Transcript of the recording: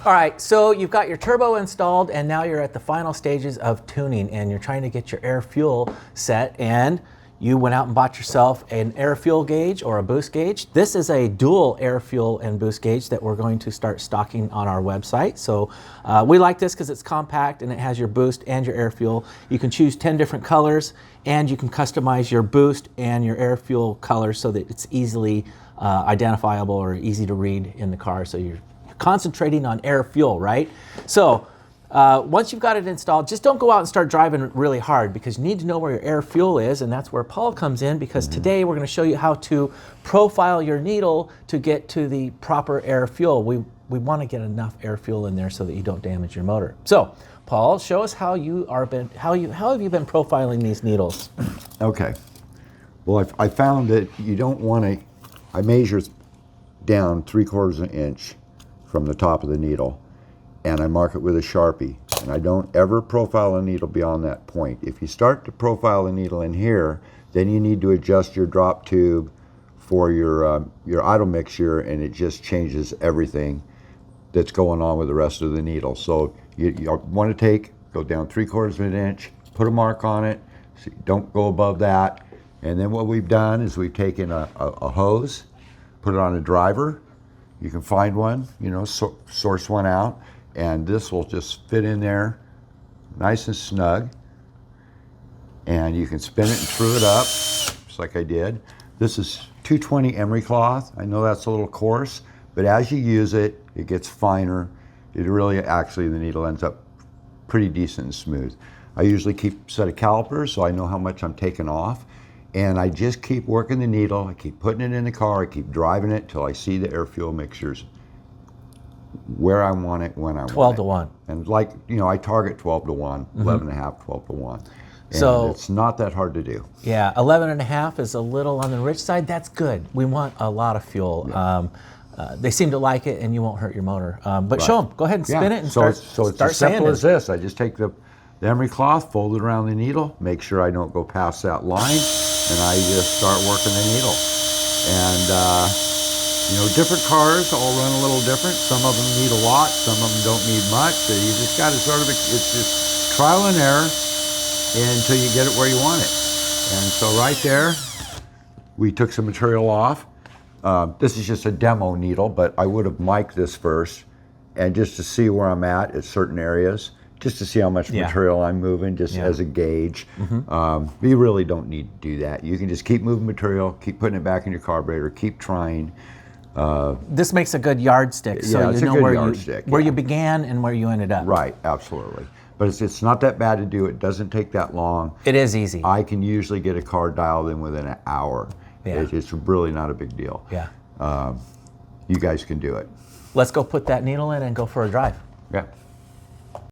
All right, so you've got your turbo installed, and now you're at the final stages of tuning, and you're trying to get your air fuel set, and you went out and bought yourself an air fuel gauge or a boost gauge. This is a dual air fuel and boost gauge that we're going to start stocking on our website. So we like this because it's compact and it has your boost and your air fuel. You can choose 10 different colors, and you can customize your boost and your air fuel colors so that it's easily identifiable or easy to read in the car. So you're concentrating on air fuel, right? So once you've got it installed, just don't go out and start driving really hard, because you need to know where your air fuel is, and that's where Paul comes in, because today we're going to show you how to profile your needle to get to the proper air fuel. We want to get enough air fuel in there so that you don't damage your motor. So, Paul, show us how have you been profiling these needles? Okay. Well, I found that you don't want to. I measure down 3/4 of an inch from the top of the needle, and I mark it with a Sharpie, and I don't ever profile a needle beyond that point. If you start to profile a needle in here, then you need to adjust your drop tube for your idle mixture, and it just changes everything that's going on with the rest of the needle. So you want to go down 3/4 of an inch, put a mark on it, so don't go above that. And then what we've done is we've taken a hose, put it on a driver. You can find one, source one out, and this will just fit in there nice and snug. And you can spin it and screw it up, just like I did. This is 220 emery cloth. I know that's a little coarse, but as you use it, it gets finer. The needle ends up pretty decent and smooth. I usually keep a set of calipers so I know how much I'm taking off. And I just keep working the needle, I keep putting it in the car, I keep driving it till I see the air fuel mixtures where I want it, when I want it. 12 to 1. And I target 12 to 1, 11 and a half, 12 to 1. And so it's not that hard to do. Yeah, 11 and a half is a little on the rich side. That's good. We want a lot of fuel. Yeah. They seem to like it, and you won't hurt your motor. But right. Show them. Go ahead and spin it and start it's as simple as this. I just take the emery cloth, fold it around the needle, make sure I don't go past that line, and I just start working the needle. And different cars all run a little different. Some of them need a lot, some of them don't need much. So you just got to it's just trial and error until you get it where you want it. And so right there, we took some material off. This is just a demo needle, but I would have mic'd this first, and just to see where I'm at certain areas, just to see how much material I'm moving, as a gauge. You really don't need to do that. You can just keep moving material, keep putting it back in your carburetor, keep trying. This makes a good yardstick, so you know where you began and where you ended up. Right, absolutely. But it's not that bad to do. It doesn't take that long. It is easy. I can usually get a car dialed in within an hour. Yeah. It's really not a big deal. Yeah. You guys can do it. Let's go put that needle in and go for a drive. Yeah.